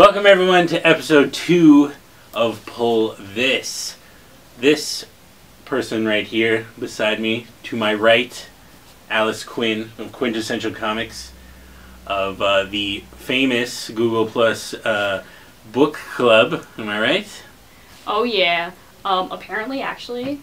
Welcome everyone to episode 2 of Pull This. This person right here beside me, to my right, Alice Quinn of Quintessential Comics, of the famous Google Plus book club. Am I right? Oh yeah. Apparently, actually,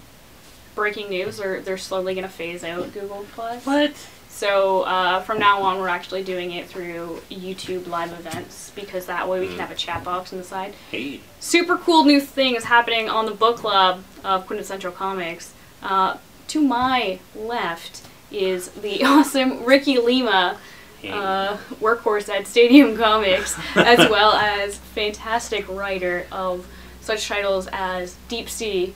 breaking news, they're slowly going to phase out Google Plus. What? So from now on, we're actually doing it through YouTube live events, because that way we can have a chat box on the side. Hey. Super cool new thing is happening on the book club of Quintessential Comics. To my left is the awesome Ricky Lima, workhorse at Stadium Comics, as well as fantastic writer of such titles as Deep Sea,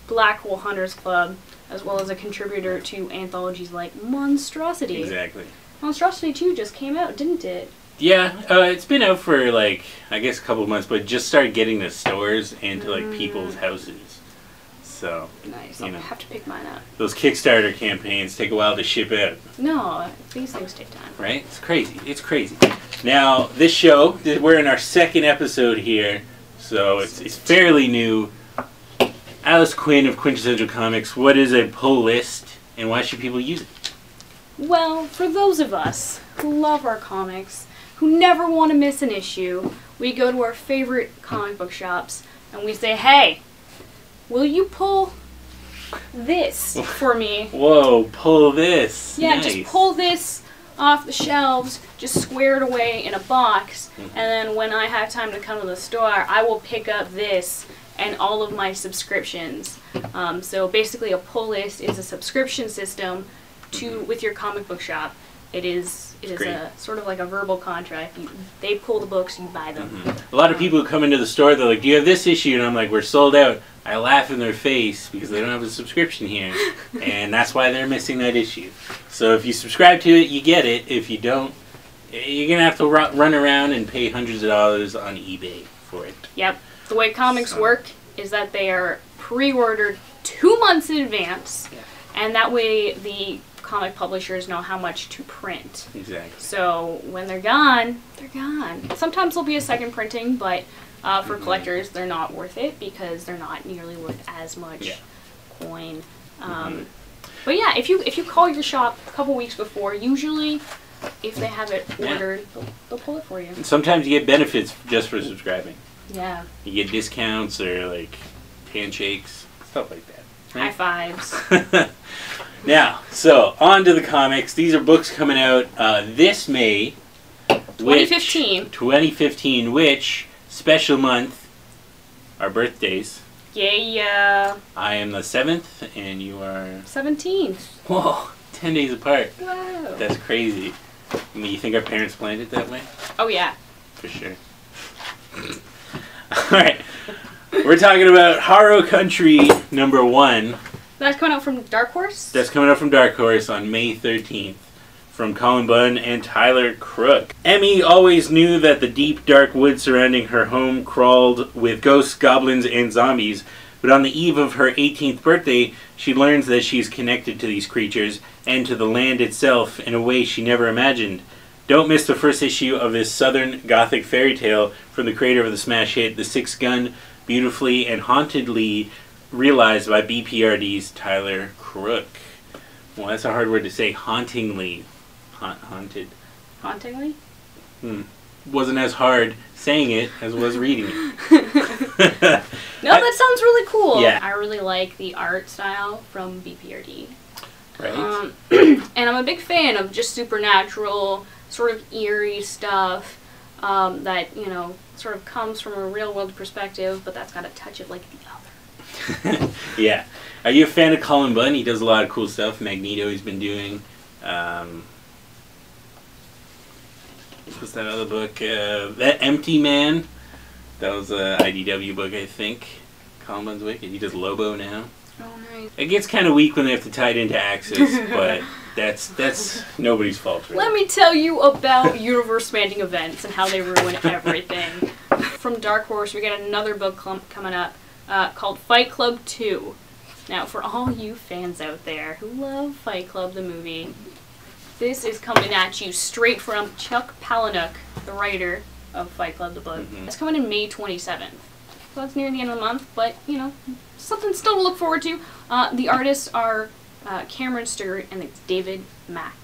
Black Hole Hunters Club, as well as a contributor to anthologies like Monstrosity. Exactly. Monstrosity 2 just came out, didn't it? Yeah, it's been out for like, I guess a couple of months, but just started getting to stores and to like people's houses. So, nice. I'll have to pick mine up. Those Kickstarter campaigns take a while to ship out. No, these things take time. Right? It's crazy. It's crazy. Now, this show, we're in our second episode here, so it's fairly new. Alice Quinn of Quintessential Comics, what is a pull list, and why should people use it? Well, for those of us who love our comics, who never want to miss an issue, we go to our favorite comic book shops, and we say, hey, will you pull this for me? Whoa, pull this. Yeah, nice. Just pull this off the shelves, just square it away in a box, and then when I have time to come to the store, I will pick up this and all of my subscriptions. So basically a pull list is a subscription system with your comic book shop. It is a sort of like a verbal contract. They pull the books, you buy them. A lot of people who come into the store, they're like, do you have this issue? And I'm like, we're sold out. I laugh in their face because they don't have a subscription here. And that's why they're missing that issue. So if you subscribe to it, you get it. If you don't, you're going to have to run around and pay hundreds of dollars on eBay for it. Yep. The way comics work is that they are pre-ordered 2 months in advance, and that way the comic publishers know how much to print. Exactly. So when they're gone, they're gone. Sometimes there'll be a second printing, but for collectors, they're not worth it because they're not nearly worth as much coin. But yeah, if you call your shop a couple weeks before, usually if they have it ordered, they'll pull it for you. And sometimes you get benefits just for subscribing. Yeah. You get discounts or like handshakes, stuff like that. Right? High fives. Now, so on to the comics. These are books coming out this May. 2015. 2015, which special month, our birthdays. Yeah. I am the 7th and you are 17th. Whoa, 10 days apart. Wow. That's crazy. I mean, you think our parents planned it that way? Oh yeah. For sure. Alright, we're talking about Harrow Country #1. That's coming out from Dark Horse? That's coming out from Dark Horse on May 13th. From Colin Bunn and Tyler Crook. Emmy always knew that the deep, dark woods surrounding her home crawled with ghosts, goblins, and zombies, but on the eve of her 18th birthday, she learns that she's connected to these creatures and to the land itself in a way she never imagined. Don't miss the first issue of this southern gothic fairy tale from the creator of the smash hit The Six Gun, beautifully and hauntedly realized by BPRD's Tyler Crook. Well, that's a hard word to say. Hauntingly. Haunted. Hauntingly? Wasn't as hard saying it as was reading it. No, that sounds really cool. Yeah. I really like the art style from BPRD. Right. And I'm a big fan of just supernatural, sort of eerie stuff that, you know, sort of comes from a real world perspective, but that's got a touch of like the other. Yeah. Are you a fan of Colin Bunn? He does a lot of cool stuff. Magneto he's been doing. What's that other book? That Empty Man. That was an IDW book, I think. Colin Bunn's wicked. He does Lobo now. Oh, nice. It gets kind of weak when they have to tie it into Axis, but that's nobody's fault. Really. Let me tell you about universe-spanning events and how they ruin everything. From Dark Horse, we got another book coming up called Fight Club 2. Now, for all you fans out there who love Fight Club, the movie, this is coming at you straight from Chuck Palahniuk, the writer of Fight Club, the book. It's coming in May 27th. So that's near the end of the month, but, you know, something still to look forward to. The artists are Cameron Stewart and it's David Mack.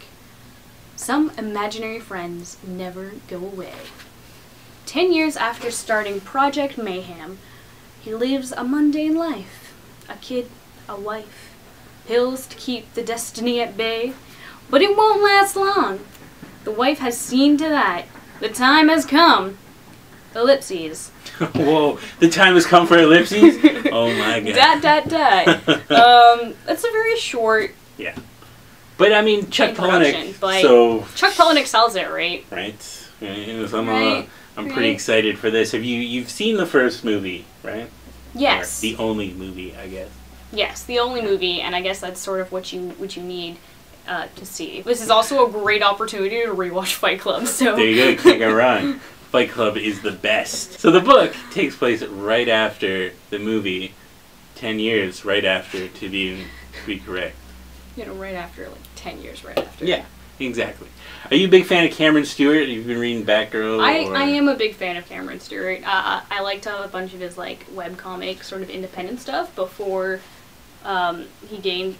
Some imaginary friends never go away. 10 years after starting Project Mayhem, he lives a mundane life. A kid, a wife, pills to keep the destiny at bay. But it won't last long. The wife has seen to that. The time has come. Ellipses. Whoa, the time has come for ellipses? Oh my god. That's a very short... Yeah. But I mean, Chuck Palahniuk, so... Chuck Palahniuk sells it, right? Right. So I'm pretty excited for this. You've seen the first movie, right? Yes. Or the only movie, I guess. Yes, the only movie, and I guess that's sort of what you need to see. This is also a great opportunity to rewatch Fight Club, so... There you go, can't go wrong. Fight Club is the best. So the book takes place right after the movie, 10 years right after, to be correct. You know, right after, like 10 years right after. Yeah, exactly. Are you a big fan of Cameron Stewart? Have you been reading Batgirl? I am a big fan of Cameron Stewart. I liked a bunch of his like webcomic sort of independent stuff before he gained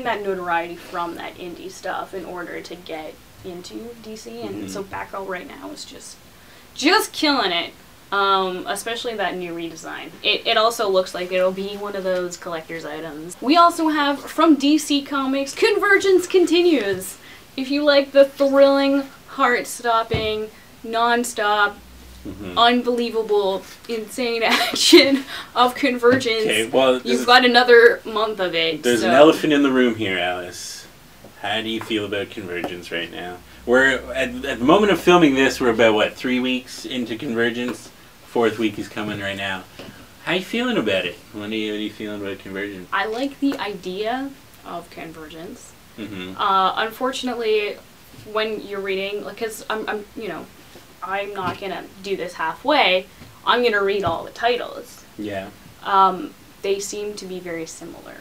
that notoriety from that indie stuff in order to get into DC, and so Batgirl right now is just killing it. Especially that new redesign. It also looks like it'll be one of those collector's items. We also have, from DC Comics, Convergence continues. If you like the thrilling, heart-stopping, non-stop, unbelievable, insane action of Convergence, you've got another month of it. There's an elephant in the room here, Alice. How do you feel about Convergence right now? We're, at the moment of filming this, we're about, what, 3 weeks into Convergence? 4th week is coming right now. How you feeling about it? What are you feeling about Convergence? I like the idea of Convergence. Unfortunately, when you're reading, because I'm not gonna do this halfway. I'm gonna read all the titles. Yeah. They seem to be very similar.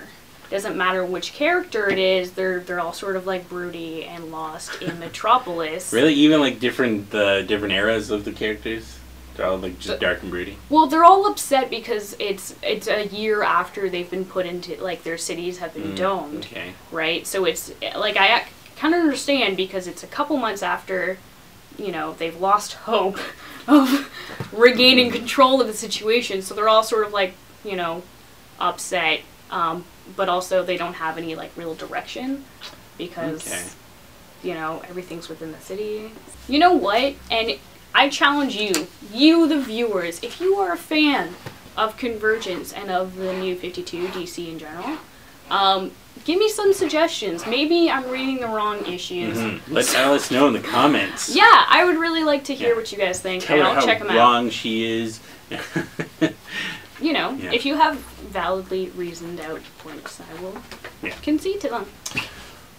Doesn't matter which character it is, they're all sort of like broody and lost in Metropolis. Really? Even like different eras of the characters? They're all like just dark and broody? Well, they're all upset because it's a year after they've been put into, like, their cities have been domed. Okay. Right? So it's, like, I kind of understand because it's a couple months after, you know, they've lost hope of regaining control of the situation. So they're all sort of like, you know, upset. But also they don't have any, like, real direction because, you know, everything's within the city. You know what? And I challenge you the viewers, if you are a fan of Convergence and of the New 52 DC in general, give me some suggestions. Maybe I'm reading the wrong issues. Let Alice know in the comments. Yeah, I would really like to hear what you guys think, Tell and her I'll check them out. how wrong she is. You know, if you have validly reasoned out points, I will concede to them.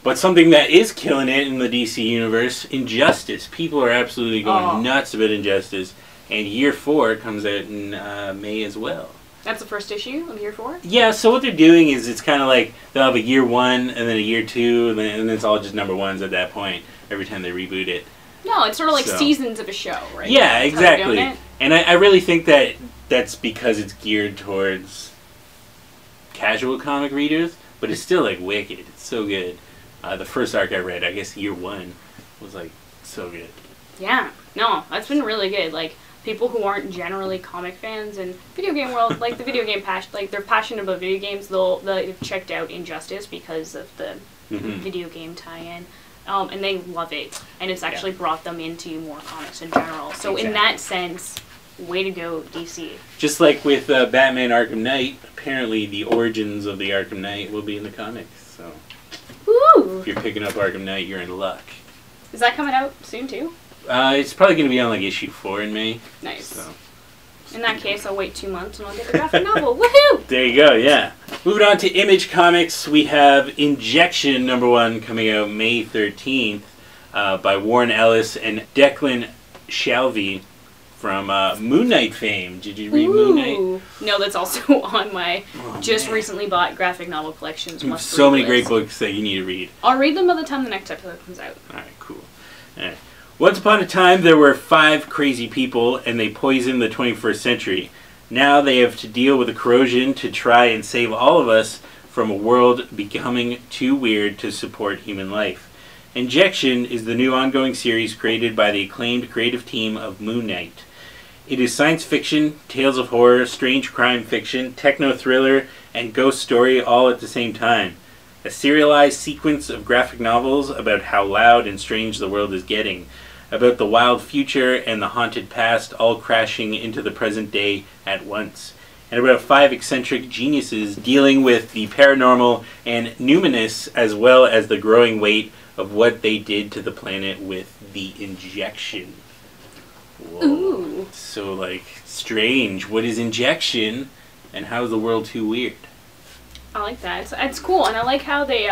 But something that is killing it in the DC universe, Injustice. People are absolutely going nuts about Injustice. And Year 4 comes out in May as well. That's the first issue of Year 4? Yeah, so what they're doing is it's kind of like they'll have a Year 1 and then a Year 2 and then it's all just number 1s at that point every time they reboot it. No, it's sort of like seasons of a show, right? Yeah, exactly. And I really think that that's because it's geared towards casual comic readers, but it's still like wicked. It's so good. The first arc I read, I guess Year 1, was like so good. Yeah, no, that's been really good. Like, people who aren't generally comic fans and video game world, like the video game like they're passionate about video games, they've checked out Injustice because of the video game tie-in. And they love it, and it's actually brought them into more comics in general. So in that sense, way to go, DC. Just like with Batman Arkham Knight, apparently the origins of the Arkham Knight will be in the comics. So if you're picking up Arkham Knight, you're in luck. Is that coming out soon too? It's probably going to be on like issue 4 in May. Nice. So. In that case, I'll wait 2 months and I'll get the graphic novel. Woohoo! There you go, yeah. Moving on to Image Comics, we have Injection #1 coming out May 13th by Warren Ellis and Declan Shalvey from Moon Knight fame. Did you read Moon Knight? No, that's also on my recently bought graphic novel collections. So many great books that you need to read. I'll read them by the time the next episode comes out. Alright, cool. Alright. Once upon a time, there were 5 crazy people, and they poisoned the 21st century. Now they have to deal with the corrosion to try and save all of us from a world becoming too weird to support human life. Injection is the new ongoing series created by the acclaimed creative team of Moon Knight. It is science fiction, tales of horror, strange crime fiction, techno-thriller, and ghost story all at the same time. A serialized sequence of graphic novels about how loud and strange the world is getting, about the wild future and the haunted past all crashing into the present day at once, and about 5 eccentric geniuses dealing with the paranormal and numinous as well as the growing weight of what they did to the planet with the injection. Whoa. Ooh. So, like, strange. What is injection, and how is the world too weird? I like that. It's cool, and I like how they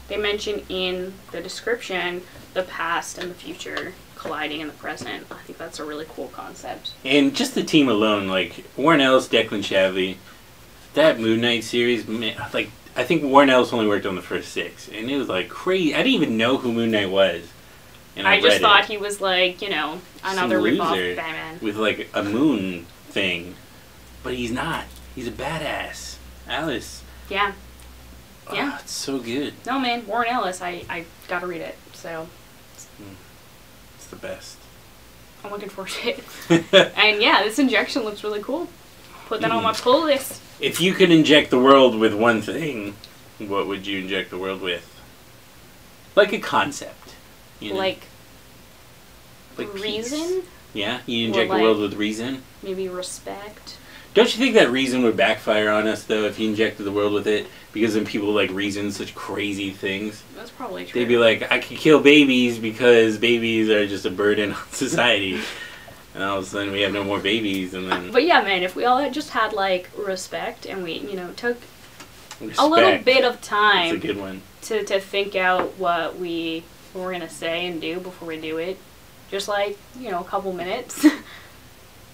mention in the description the past and the future colliding in the present. I think that's a really cool concept. And just the team alone, like, Warren Ellis, Declan Shalvey, that Moon Knight series, man, like, I think Warren Ellis only worked on the first 6, and it was, like, crazy. I didn't even know who Moon Knight was. And I just thought he was, like, you know, another some ripoff loser of Batman. with, like, a moon thing. But he's not. He's a badass. Alice. Yeah. Oh, Yeah. It's so good. No, man, Warren Ellis, I gotta read it, so It's the best. I'm looking forward to it. And yeah, this injection looks really cool. Put that on my pull list. If you could inject the world with one thing, what would you inject the world with? Like a concept. You know? Like peace. reason? Yeah? You inject Or the world like- with reason? Maybe respect? Don't you think that reason would backfire on us, though, if you injected the world with it? Because then people, like, reason such crazy things. That's probably true. They'd be like, I could kill babies because babies are just a burden on society. And all of a sudden we have no more babies, and then... But yeah, man, if we all had just had, like, respect and we, you know, took Respect. a little bit of That's time a good one. to think out what we were going to say and do before we do it, just like, you know, a couple minutes,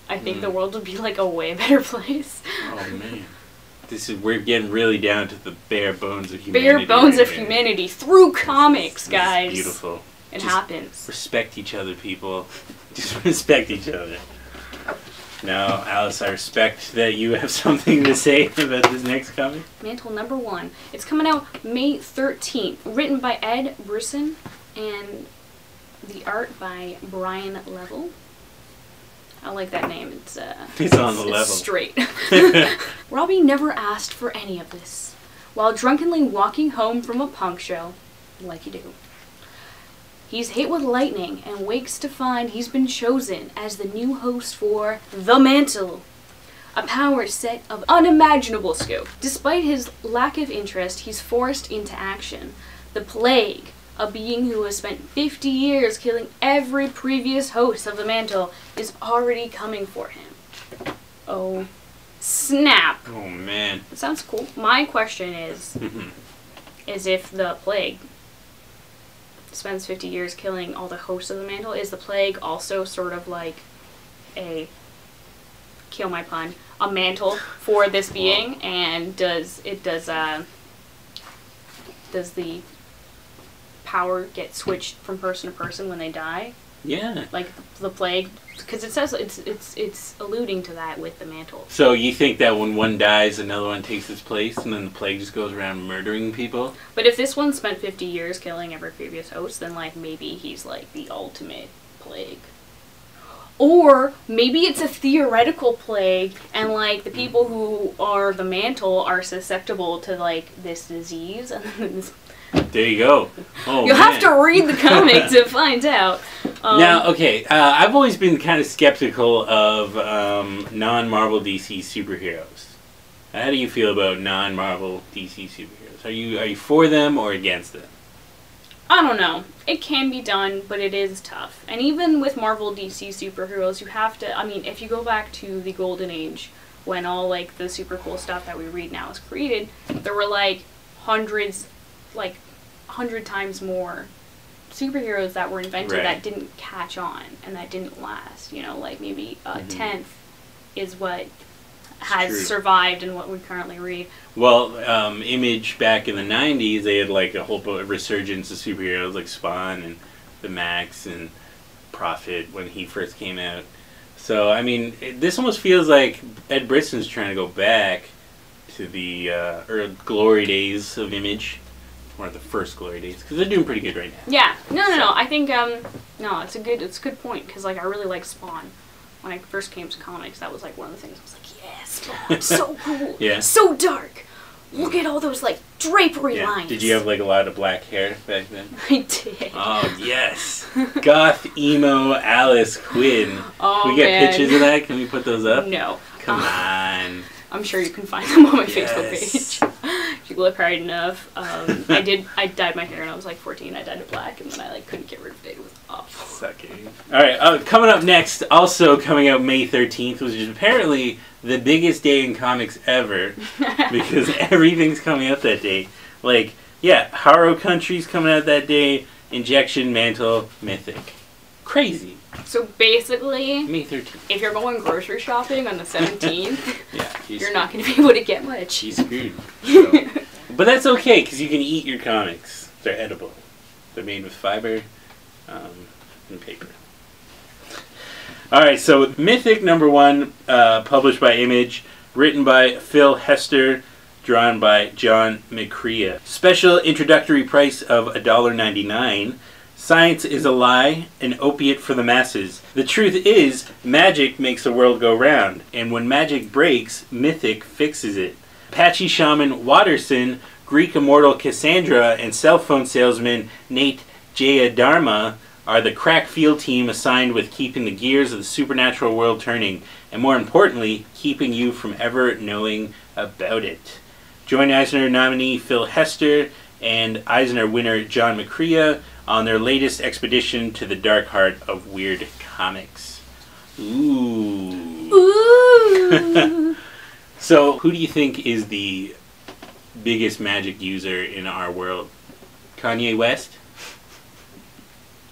I think the world would be, like, a way better place. Oh, man. We're getting really down to the bare bones of humanity. Bare bones right of here. humanity through comics, This guys. is beautiful. It Just happens. Respect each other, people. Just respect each other. Now, Alice, I respect that you have something to say about this next comic. Mantle #1. It's coming out May 13th. Written by Ed Brisson and the art by Brian Level. I like that name. It's on the level. Straight. Robbie never asked for any of this. While drunkenly walking home from a punk show, like you do, he's hit with lightning and wakes to find he's been chosen as the new host for The Mantle, a power set of unimaginable scope. Despite his lack of interest, he's forced into action. The Plague, a being who has spent 50 years killing every previous host of The Mantle, is already coming for him. Oh, snap. Oh, man. That sounds cool. My question is if the Plague spends 50 years killing all the hosts of The Mantle, is the Plague also sort of like a, kill my pun, a mantle for this being? And does the power get switched from person to person when they die? Yeah. Like the Plague, because it says it's alluding to that with the Mantle. So you think that when one dies, another one takes its place, and then the Plague just goes around murdering people? But if this one spent 50 years killing every previous host, then like maybe he's like the ultimate Plague. Or maybe it's a theoretical plague, and like the people who are the Mantle are susceptible to like this disease, and then this. There you go. Oh, You'll have to read the comic to find out. Now, okay, I've always been kind of skeptical of non-Marvel DC superheroes. How do you feel about non-Marvel DC superheroes? Are you for them or against them? I don't know. It can be done, but it is tough. And even with Marvel DC superheroes, you have to, I mean, if you go back to the Golden Age, when all, like, the super cool stuff that we read now is created, there were, like, hundreds, like, 100 times more superheroes that were invented that didn't catch on and that didn't last. You know, like, maybe a tenth is what has survived and what we currently read. Well, Image back in the 90s, they had like a whole resurgence of superheroes like Spawn and the Max and profit when he first came out. So, I mean, this almost feels like Ed Brisson's trying to go back to the glory days of Image. Or the first glory days, because they're doing pretty good right now. Yeah. No. I think, no, it's a good point, because, like, I really like Spawn. When I first came to comics, that was, like, one of the things I was like, yes, Spawn, so cool. Yeah. So dark. Look at all those, like, drapery lines. Did you have, like, a lot of black hair back then? I did. Oh, yes. Goth, emo, Alice, Quinn. Oh, Can we get pictures of that? Can we put those up? No. Come on. I'm sure you can find them on my Facebook page. If you look hard enough. I dyed my hair when I was like 14. I dyed it black, and then I like couldn't get rid of it. It was awful. Sucking. Alright, coming up next, also coming out May 13th, which is apparently the biggest day in comics ever, because everything's coming out that day. Like, yeah, Harrow Country's coming out that day, Injection, Mantle, Mythic. Crazy. So basically, May 13th. If you're going grocery shopping on the 17th, you're not going to be able to get much. She's screwed. So. But that's okay, because you can eat your comics. They're edible. They're made with fiber and paper. Alright, so Mythic #1, published by Image, written by Phil Hester, drawn by John McCrea. Special introductory price of $1.99. Science is a lie, an opiate for the masses. The truth is, magic makes the world go round, and when magic breaks, Mythic fixes it. Apache shaman Watterson, Greek immortal Cassandra, and cell phone salesman Nate Jayadharma are the crack field team assigned with keeping the gears of the supernatural world turning, and more importantly, keeping you from ever knowing about it. Join Eisner nominee Phil Hester and Eisner winner John McCrea on their latest expedition to the dark heart of weird comics. Ooh. Ooh. So, who do you think is the biggest magic user in our world? Kanye West?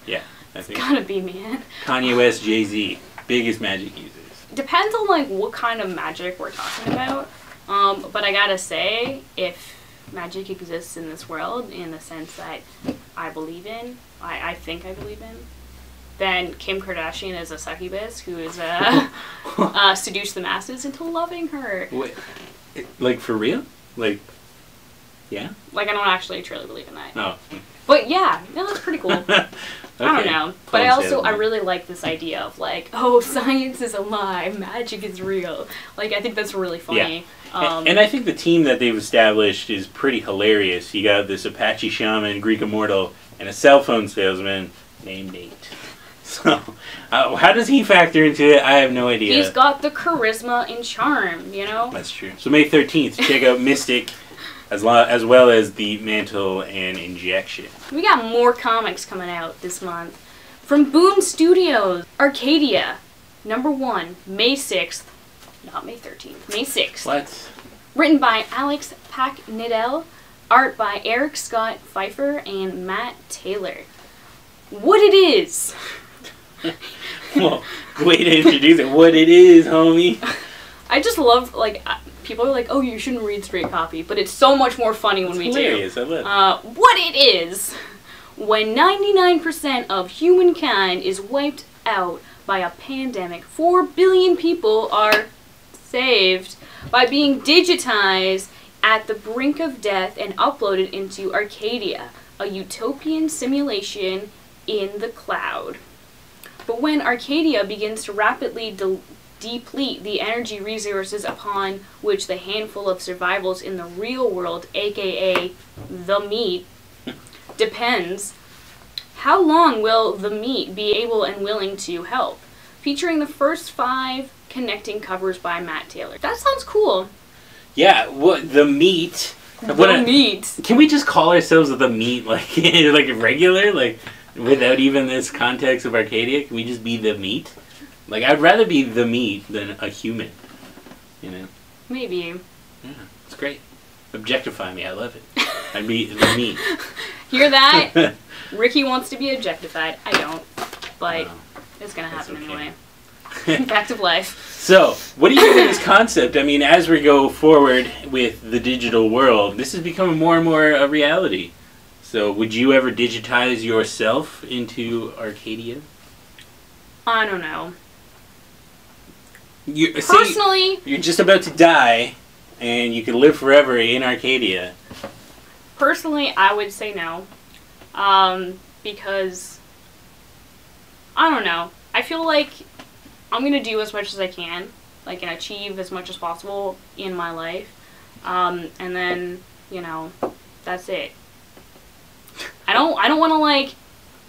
Yeah, I think. It's gotta be, man. Kanye West, Jay-Z, biggest magic users. Depends on like what kind of magic we're talking about. But I gotta say, if magic exists in this world in the sense that I believe in, I think I believe in, then Kim Kardashian is a succubus who is seduce the masses into loving her. Wait, like for real? Like, yeah? Like I don't actually truly believe in that. No. But yeah, no, that's pretty cool. Okay. I don't know. But I really like this idea of like, oh, science is a lie, magic is real. Like I think that's really funny. Yeah. And I think the team that they've established is pretty hilarious. You got this Apache shaman, Greek immortal, and a cell phone salesman named Nate. So, how does he factor into it? I have no idea. He's got the charisma and charm, you know? That's true. So May 13th, check out Mystic, as well as the Mantle and Injection. We got more comics coming out this month. From Boom Studios, Arcadia, #1, May 6th. Not May 13th, May 6th. What? Written by Alex Pack-Nidell, art by Eric Scott Pfeiffer and Matt Taylor. What it is! Well, way to introduce it. What it is, homie. I just love, like, people are like, oh, you shouldn't read straight copy, but it's so much more funny when we hilarious. do. I love it. What it is, when 99% of humankind is wiped out by a pandemic, 4 billion people are saved by being digitized at the brink of death and uploaded into Arcadia, a utopian simulation in the cloud. But when Arcadia begins to rapidly deplete the energy resources upon which the handful of survivals in the real world, aka the meat, depends, how long will the meat be able and willing to help? Featuring the first 5 connecting covers by Matt Taylor. That sounds cool. Yeah, what the meat? Meat. Can we just call ourselves the meat, like like regular, like without even this context of Arcadia? Can we just be the meat? Like I'd rather be the meat than a human. You know. Maybe. Yeah, it's great. Objectify me, I love it. I'd be the meat. Hear that? Ricky wants to be objectified. I don't, but it's gonna happen anyway. Fact of life. So, what do you think of this concept? I mean, as we go forward with the digital world, this is becoming more and more a reality. So, would you ever digitize yourself into Arcadia? I don't know. Personally, you're just about to die, and you can live forever in Arcadia. Personally, I would say no. Because, I don't know. I feel like I'm going to do as much as I can, like, and achieve as much as possible in my life. And then, you know, that's it. I don't want to, like,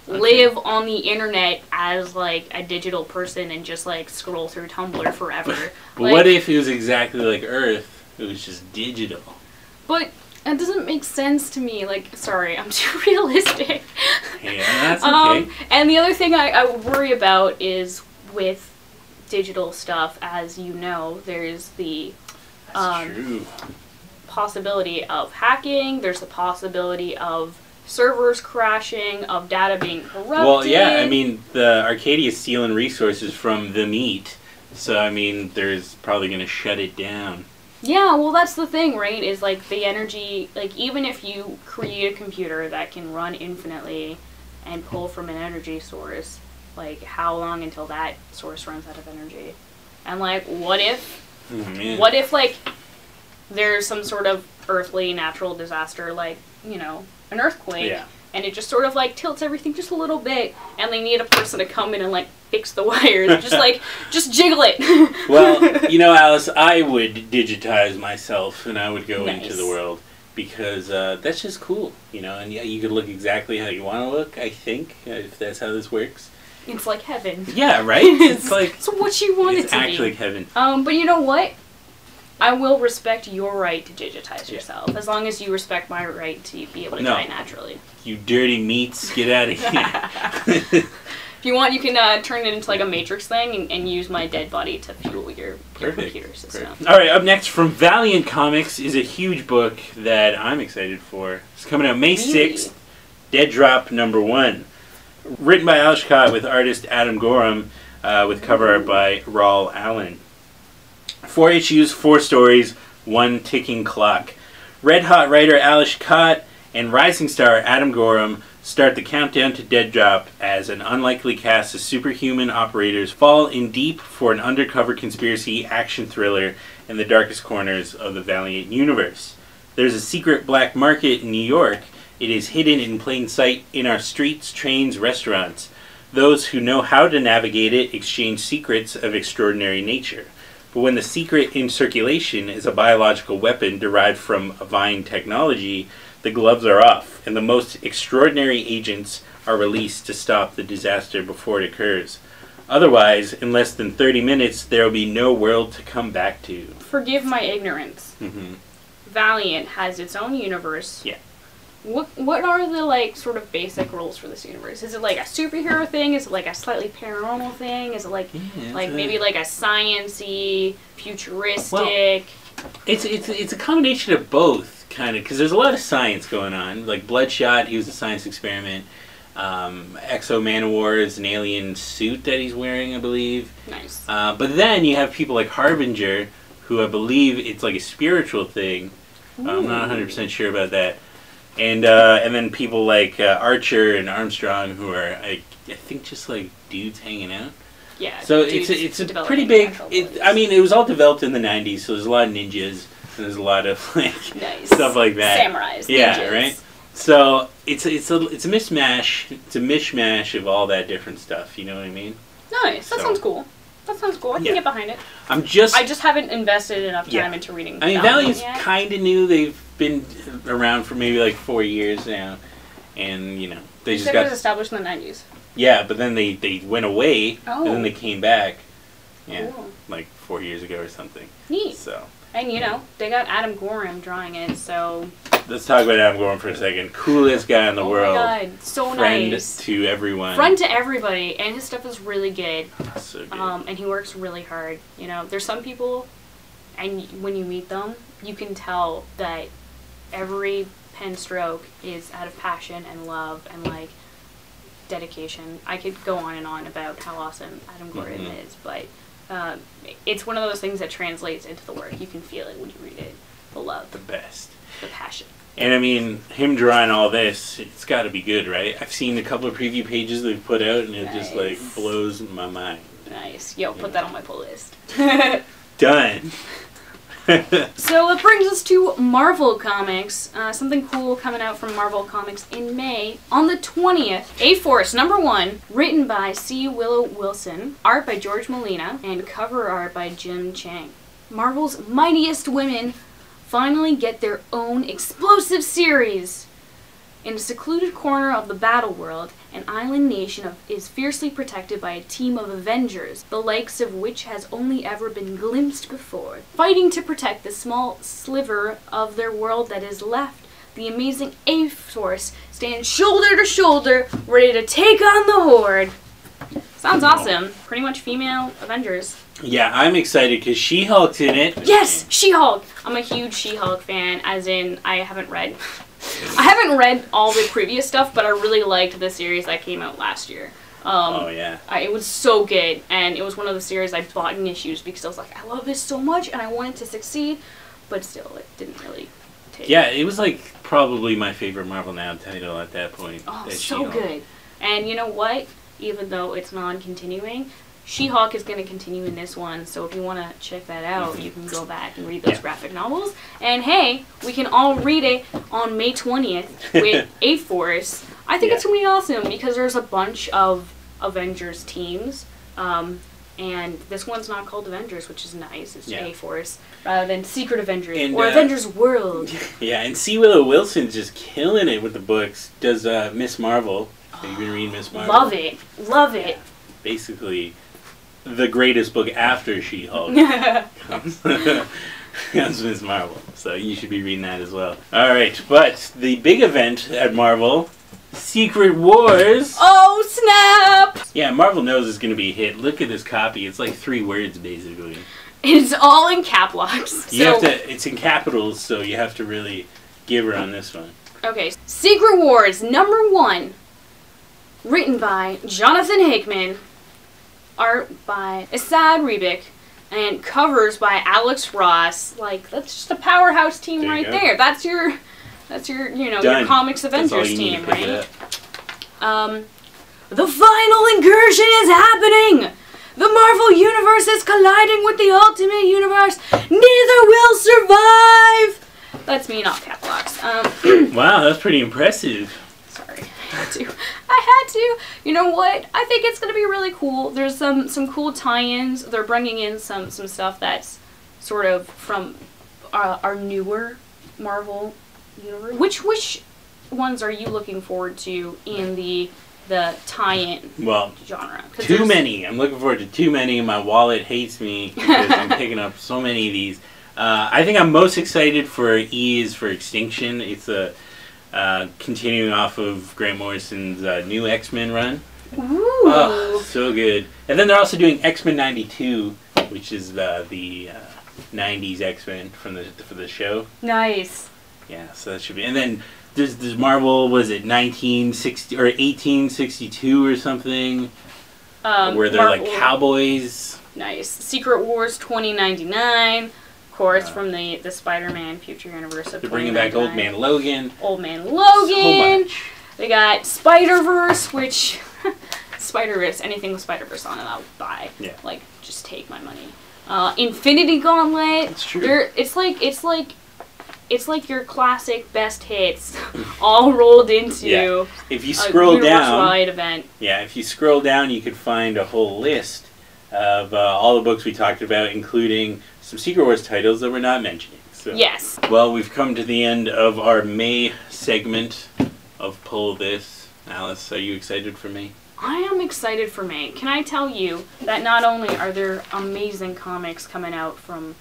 live on the internet as, like, a digital person and just, like, scroll through Tumblr forever. But like, what if it was exactly like Earth? It was just digital. But that doesn't make sense to me. Like, sorry, I'm too realistic. Yeah, that's okay. And the other thing I would worry about is with digital stuff, as you know, there's the true. Possibility of hacking, there's the possibility of servers crashing, of data being corrupted. Well, yeah, I mean, the Arcadia is stealing resources from the meat, so, I mean, there's probably going to shut it down. Yeah, well, that's the thing, right, is, like, the energy, like, even if you create a computer that can run infinitely and pull from an energy source, like, how long until that source runs out of energy? And, like, what if, like, there's some sort of earthly natural disaster, like, you know, an earthquake, and it just sort of, like, tilts everything just a little bit, and they need a person to come in and, like, fix the wires, just, like, just jiggle it. Well, you know, Alice, I would digitize myself, and I would go into the world, because that's just cool, you know, and yeah, you could look exactly how you want to look, I think, if that's how this works. It's like heaven. Yeah, right? It's like... It's what you want it to be. It's actually like heaven. But you know what? I will respect your right to digitize yourself, as long as you respect my right to be able to die naturally. You dirty meats, get out of here. If you want, you can turn it into like a Matrix thing and use my dead body to fuel your computer system. Perfect. Alright, up next from Valiant Comics is a huge book that I'm excited for. It's coming out May 6th, Dead Drop #1. Written by Alice Scott with artist Adam Gorham, with cover art by Raul Allen. 4 issues, 4 stories, 1 ticking clock. Red Hot writer Alice Scott and rising star Adam Gorham start the countdown to Dead Drop as an unlikely cast of superhuman operators fall in deep for an undercover conspiracy action thriller in the darkest corners of the Valiant universe. There's a secret black market in New York. It is hidden in plain sight in our streets, trains, restaurants. Those who know how to navigate it exchange secrets of extraordinary nature. But when the secret in circulation is a biological weapon derived from Vine technology, the gloves are off, and the most extraordinary agents are released to stop the disaster before it occurs. Otherwise, in less than 30 minutes, there will be no world to come back to. Forgive my ignorance. Valiant has its own universe. Yeah. What are the, like, sort of basic rules for this universe? Is it like a superhero thing? Is it like a slightly paranormal thing? Is it like maybe like a science-y, futuristic? Well, it's a combination of both, kind of, because there's a lot of science going on. Like Bloodshot, he was a science experiment. Exo Manowar is an alien suit that he's wearing, I believe. Nice. But then you have people like Harbinger, who I believe it's like a spiritual thing. I'm not 100% sure about that. And then people like Archer and Armstrong, who are, I think, just like dudes hanging out. Yeah. So it's a pretty big. I mean, it was all developed in the '90s, so there's a lot of ninjas. And there's a lot of like stuff like that. Samurais. Yeah, ninjas. Right. So it's a mishmash. It's a mishmash of all that different stuff. You know what I mean? Nice. That sounds cool. That sounds cool. I can get behind it. I just haven't invested enough time into reading. I mean, Valiant's kind of new. They've been around for maybe like 4 years now, and you know they just got established in the '90s. Yeah, but then they went away, and then they came back. Yeah, cool. Like 4 years ago or something. Neat. So. And you know they got Adam Gorham drawing it, so. Let's talk about Adam Gorham for a second. Coolest guy in the world. Oh my god, so Friend nice. to everyone. Friend to everybody, and his stuff is really good. So good. And he works really hard. You know, there's some people, and when you meet them, you can tell that every pen stroke is out of passion and love and like dedication. I could go on and on about how awesome Adam Gorham is, but it's one of those things that translates into the work. You can feel it when you read it. The love. The best. The passion. And I mean, him drawing all this, it's got to be good, right? I've seen a couple of preview pages they've put out, and it just like blows my mind. Nice. Yo, put that on my pull list. Done. So it brings us to Marvel Comics. Something cool coming out from Marvel Comics in May. On the 20th, A-Force #1, written by C. Willow Wilson, art by George Molina, and cover art by Jim Chang. Marvel's mightiest women finally get their own explosive series. In a secluded corner of the battle world, an island nation is fiercely protected by a team of Avengers, the likes of which has only ever been glimpsed before. Fighting to protect the small sliver of their world that is left, the amazing A-Force stands shoulder to shoulder, ready to take on the Horde. Sounds awesome. Pretty much female Avengers. Yeah, I'm excited because She-Hulk's in it. Yes, She-Hulk! I'm a huge She-Hulk fan, as in, I haven't read all the previous stuff, but I really liked the series that came out last year. Oh, yeah. It was so good, and it was one of the series I bought in issues because I was like, I love this so much, and I want it to succeed, but still, it didn't really take. Yeah, it was like probably my favorite Marvel Now title at that point. Oh, so good. And you know what? Even though it's non-continuing, She-Hulk is going to continue in this one, so if you want to check that out, you can go back and read those graphic novels. And hey, we can all read it on May 20th with A-Force. I think it's going to be awesome because there's a bunch of Avengers teams, and this one's not called Avengers, which is nice. It's A-Force rather than Secret Avengers or Avengers World. Yeah, and C. Willow Wilson's just killing it with the books. Does Miss Marvel. Have you been reading Miss Marvel? Love it. Love it. Basically, the greatest book after She-Hulk comes Miss Marvel. So you should be reading that as well. Alright, but the big event at Marvel, Secret Wars. Oh, snap! Yeah, Marvel knows it's going to be a hit. Look at this copy. It's like 3 words, basically. It's all in cap locks. You have to. It's in capitals, so you have to really give her on this one. Okay, Secret Wars #1. Written by Jonathan Hickman, art by Asad Ribic, and covers by Alex Ross. Like, that's just a powerhouse team right there. That's your your Comics Avengers team, right? The final incursion is happening! The Marvel Universe is colliding with the Ultimate Universe! Neither will survive! That's me, not cap locks. Wow, that's pretty impressive. Sorry. I had to. You know what? I think it's going to be really cool. There's some cool tie-ins. They're bringing in some stuff that's sort of from our newer Marvel universe. Which ones are you looking forward to in the tie-in genre? Too many. I'm looking forward to too many. My wallet hates me because I'm picking up so many of these. I think I'm most excited for E is for Extinction. It's a continuing off of Grant Morrison's new X-Men run. Ooh. Oh, so good. And then they're also doing X-Men 92, which is the 90s X-Men for the show. Nice. Yeah, so that should be. And then there's Marvel, was it 1960 or 1862 or something? Where they're like cowboys. Nice. Secret Wars 2099. Of course, from the Spider-Man Future Universe of 2099. They're bringing back Old Man Logan. Old Man Logan. So much. They got Spider-Verse, which Spider-Verse, anything with Spider-Verse on it, I'll buy. Yeah. Like, just take my money. Infinity Gauntlet. That's true. It's like your classic best hits, all rolled into if you scroll down, wide event. Yeah, if you scroll down, you could find a whole list of all the books we talked about, including some Secret Wars titles that we're not mentioning. So, yes. Well, we've come to the end of our May segment of Pull This. Alice, are you excited for May? I am excited for May. Can I tell you that not only are there amazing comics coming out from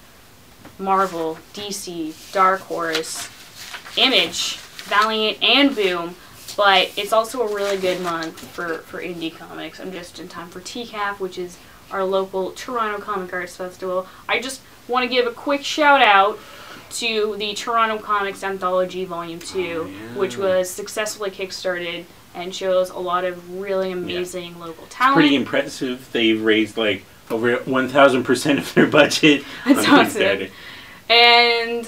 Marvel, DC, Dark Horse, Image, Valiant, and Boom, but it's also a really good month for indie comics. I'm just in time for TCAF, which is our local Toronto Comic Arts Festival. I just want to give a quick shout out to the Toronto Comics Anthology Volume 2, which was successfully kickstarted and shows a lot of really amazing local talent. Pretty impressive. They've raised like over 1,000% of their budget. That's awesome. And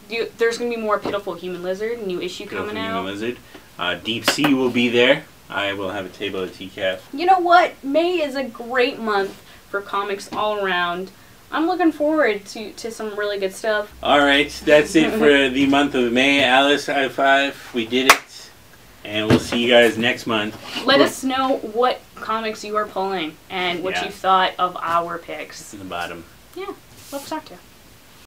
There's going to be more Pitiful Human Lizard, new issue coming out. Human Lizard. Deep Sea will be there. I will have a table of TCAF. You know what? May is a great month for comics all around. I'm looking forward to some really good stuff. Alright, that's it for the month of May. Alice, high five. We did it. And we'll see you guys next month. Let us know what comics you are pulling and what you thought of our picks. In the bottom. Yeah, love to talk to you.